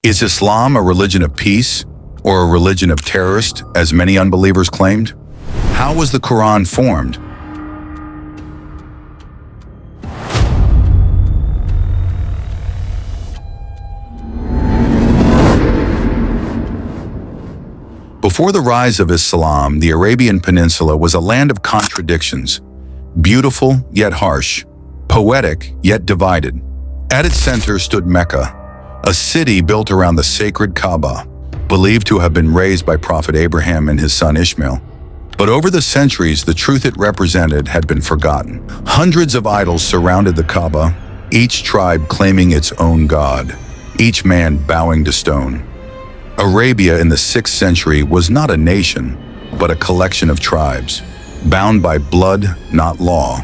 Is Islam a religion of peace or a religion of terrorists, as many unbelievers claimed? How was the Quran formed? Before the rise of Islam, the Arabian Peninsula was a land of contradictions, beautiful yet harsh, poetic yet divided. At its center stood Mecca, a city built around the sacred Kaaba, believed to have been raised by Prophet Abraham and his son Ishmael. But over the centuries, the truth it represented had been forgotten. Hundreds of idols surrounded the Kaaba, each tribe claiming its own god, each man bowing to stone. Arabia in the 6th century was not a nation, but a collection of tribes, bound by blood, not law.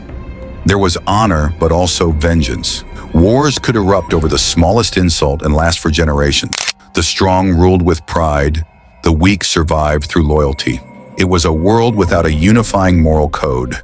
There was honor, but also vengeance. Wars could erupt over the smallest insult and last for generations. The strong ruled with pride, the weak survived through loyalty. It was a world without a unifying moral code,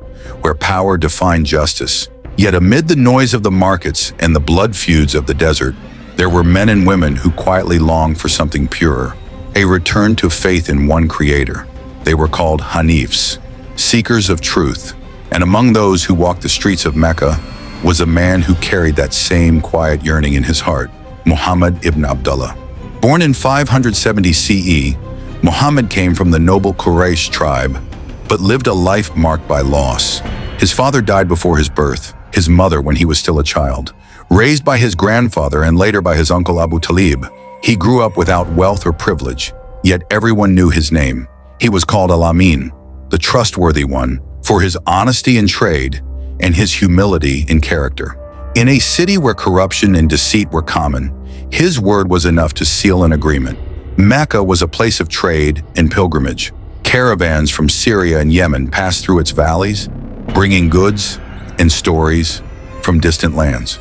where power defined justice. Yet amid the noise of the markets and the blood feuds of the desert, there were men and women who quietly longed for something purer, a return to faith in one creator. They were called Hanifs, seekers of truth, and among those who walked the streets of Mecca was a man who carried that same quiet yearning in his heart, Muhammad ibn Abdullah. Born in 570 CE, Muhammad came from the noble Quraysh tribe, but lived a life marked by loss. His father died before his birth, his mother when he was still a child. Raised by his grandfather and later by his uncle Abu Talib, he grew up without wealth or privilege, yet everyone knew his name. He was called Al-Amin, the trustworthy one, for his honesty in trade and his humility in character. In a city where corruption and deceit were common, his word was enough to seal an agreement. Mecca was a place of trade and pilgrimage. Caravans from Syria and Yemen passed through its valleys, bringing goods and stories from distant lands.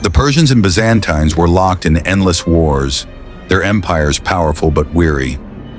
The Persians and Byzantines were locked in endless wars, their empires powerful but weary.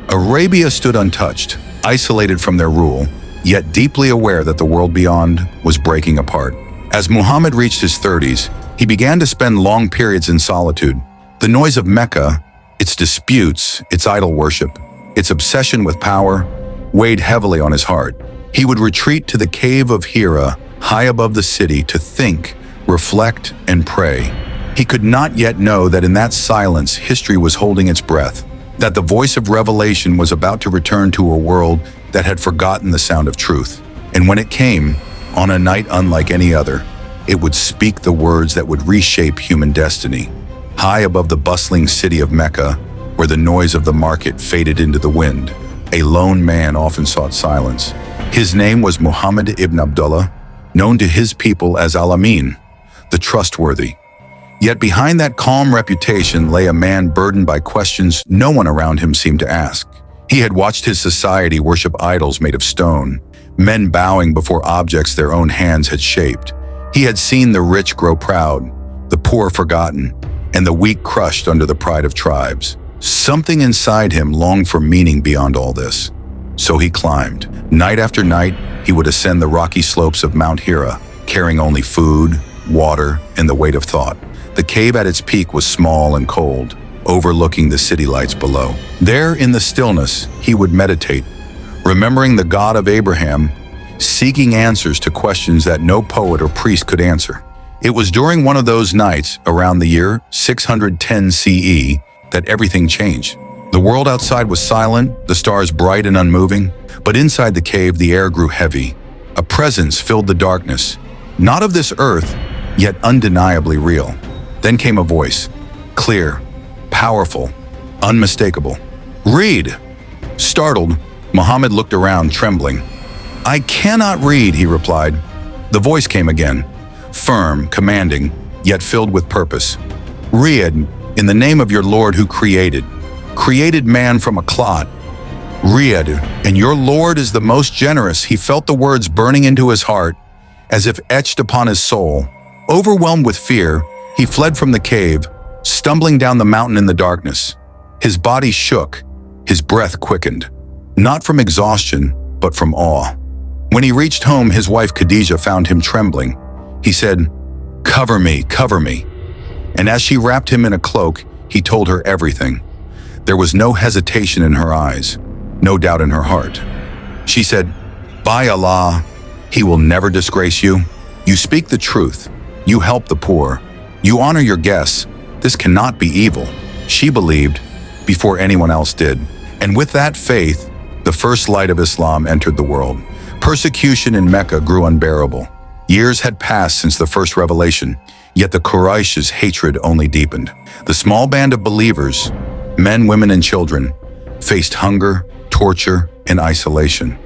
Arabia stood untouched, isolated from their rule, yet deeply aware that the world beyond was breaking apart. As Muhammad reached his 30s, he began to spend long periods in solitude. The noise of Mecca, its disputes, its idol worship, its obsession with power, weighed heavily on his heart. He would retreat to the Cave of Hira, high above the city, to think, reflect, and pray. He could not yet know that in that silence, history was holding its breath, that the voice of revelation was about to return to a world that had forgotten the sound of truth. And when it came, on a night unlike any other, it would speak the words that would reshape human destiny. High above the bustling city of Mecca, where the noise of the market faded into the wind, a lone man often sought silence. His name was Muhammad ibn Abdullah, known to his people as Al-Amin, the trustworthy. Yet behind that calm reputation lay a man burdened by questions no one around him seemed to ask. He had watched his society worship idols made of stone, men bowing before objects their own hands had shaped. He had seen the rich grow proud, the poor forgotten, and the weak crushed under the pride of tribes. Something inside him longed for meaning beyond all this. So he climbed. Night after night, he would ascend the rocky slopes of Mount Hira, carrying only food, water, and the weight of thought. The cave at its peak was small and cold, overlooking the city lights below. There, in the stillness, he would meditate, remembering the God of Abraham, seeking answers to questions that no poet or priest could answer. It was during one of those nights, around the year 610 CE, that everything changed. The world outside was silent, the stars bright and unmoving, but inside the cave the air grew heavy. A presence filled the darkness, not of this earth, yet undeniably real. Then came a voice, clear, powerful, unmistakable. "Read!" Startled, Muhammad looked around, trembling. "I cannot read," he replied. The voice came again, firm, commanding, yet filled with purpose. "Read, in the name of your Lord who created man from a clot. Read, and your Lord is the most generous." He felt the words burning into his heart, as if etched upon his soul. Overwhelmed with fear, he fled from the cave, stumbling down the mountain in the darkness. His body shook, his breath quickened, not from exhaustion, but from awe. When he reached home, his wife Khadijah found him trembling. He said, "Cover me, cover me." And as she wrapped him in a cloak, he told her everything. There was no hesitation in her eyes, no doubt in her heart. She said, "By Allah, he will never disgrace you. You speak the truth. You help the poor. You honor your guests. This cannot be evil." She believed before anyone else did. And with that faith, the first light of Islam entered the world. Persecution in Mecca grew unbearable. Years had passed since the first revelation, yet the Quraysh's hatred only deepened. The small band of believers, men, women, and children, faced hunger, torture, and isolation.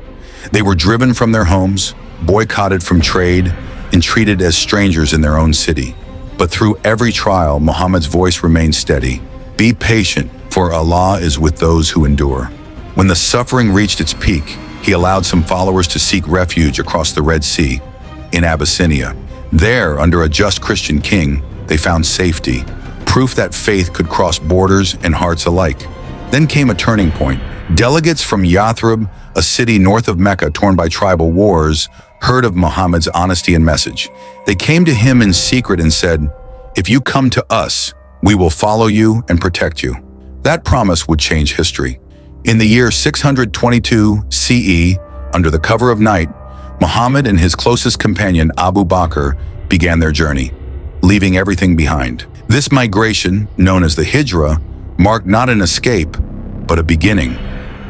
They were driven from their homes, boycotted from trade, and treated as strangers in their own city. But through every trial, Muhammad's voice remained steady. "Be patient, for Allah is with those who endure." When the suffering reached its peak, he allowed some followers to seek refuge across the Red Sea in Abyssinia. There, under a just Christian king, they found safety, proof that faith could cross borders and hearts alike. Then came a turning point. Delegates from Yathrib, a city north of Mecca torn by tribal wars, heard of Muhammad's honesty and message. They came to him in secret and said, "If you come to us, we will follow you and protect you." That promise would change history. In the year 622 CE, under the cover of night, Muhammad and his closest companion Abu Bakr began their journey, leaving everything behind. This migration, known as the Hijrah, marked not an escape, but a beginning.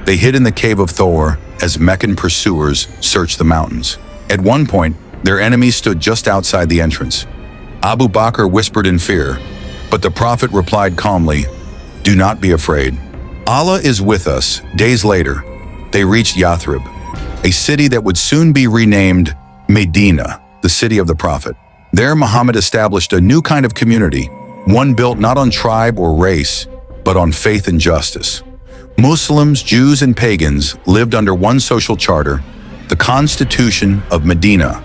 They hid in the Cave of Hira as Meccan pursuers searched the mountains. At one point, their enemies stood just outside the entrance. Abu Bakr whispered in fear, but the Prophet replied calmly, "Do not be afraid. Allah is with us." Days later, they reached Yathrib, a city that would soon be renamed Medina, the city of the Prophet. There, Muhammad established a new kind of community, one built not on tribe or race, but on faith and justice. Muslims, Jews, and pagans lived under one social charter, the Constitution of Medina,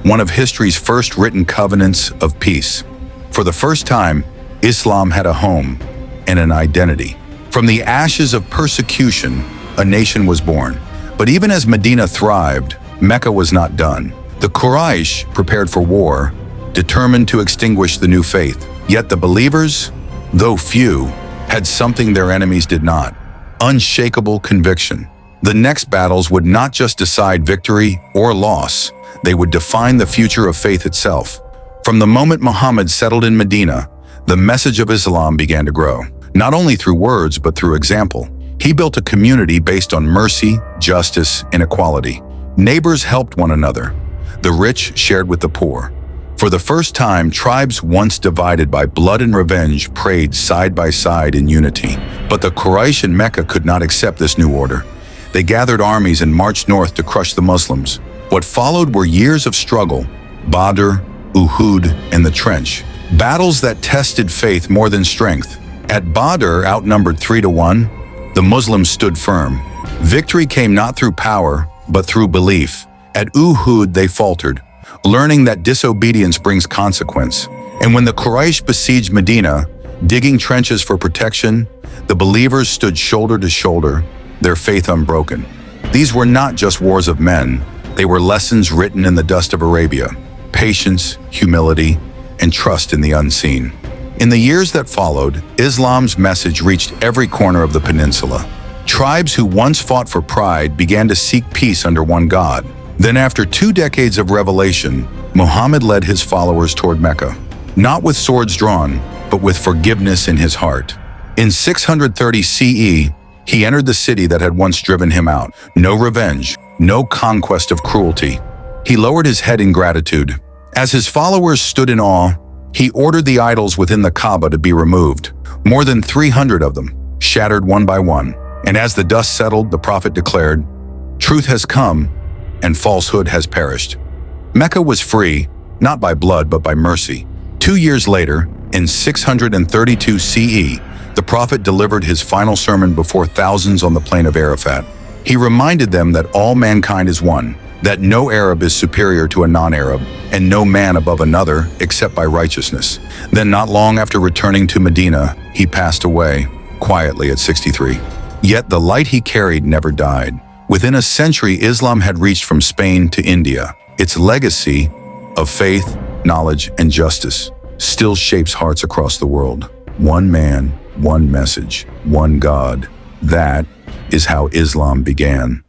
one of history's first written covenants of peace. For the first time, Islam had a home and an identity. From the ashes of persecution, a nation was born. But even as Medina thrived, Mecca was not done. The Quraysh prepared for war, determined to extinguish the new faith. Yet the believers, though few, had something their enemies did not: unshakable conviction. The next battles would not just decide victory or loss, they would define the future of faith itself. From the moment Muhammad settled in Medina, the message of Islam began to grow, not only through words but through example. He built a community based on mercy, justice, and equality. Neighbors helped one another. The rich shared with the poor. For the first time, tribes once divided by blood and revenge prayed side by side in unity. But the Quraysh in Mecca could not accept this new order. They gathered armies and marched north to crush the Muslims. What followed were years of struggle: Badr, Uhud, and the Trench. Battles that tested faith more than strength. At Badr, outnumbered 3-1, the Muslims stood firm. Victory came not through power, but through belief. At Uhud, they faltered, learning that disobedience brings consequence. And when the Quraysh besieged Medina, digging trenches for protection, the believers stood shoulder to shoulder, their faith unbroken. These were not just wars of men, they were lessons written in the dust of Arabia: patience, humility, and trust in the unseen. In the years that followed, Islam's message reached every corner of the peninsula. Tribes who once fought for pride began to seek peace under one God. Then, after 2 decades of revelation, Muhammad led his followers toward Mecca, not with swords drawn, but with forgiveness in his heart. In 630 CE, he entered the city that had once driven him out. No revenge, no conquest of cruelty. He lowered his head in gratitude. As his followers stood in awe, he ordered the idols within the Kaaba to be removed, more than 300 of them, shattered one by one. And as the dust settled, the Prophet declared, "Truth has come, and falsehood has perished." Mecca was free, not by blood but by mercy. 2 years later, in 632 CE, the Prophet delivered his final sermon before thousands on the plain of Arafat. He reminded them that all mankind is one, that no Arab is superior to a non-Arab, and no man above another except by righteousness. Then, not long after returning to Medina, he passed away, quietly at 63. Yet the light he carried never died. Within a century, Islam had reached from Spain to India. Its legacy of faith, knowledge, and justice still shapes hearts across the world. One man, one message, one God. That is how Islam began.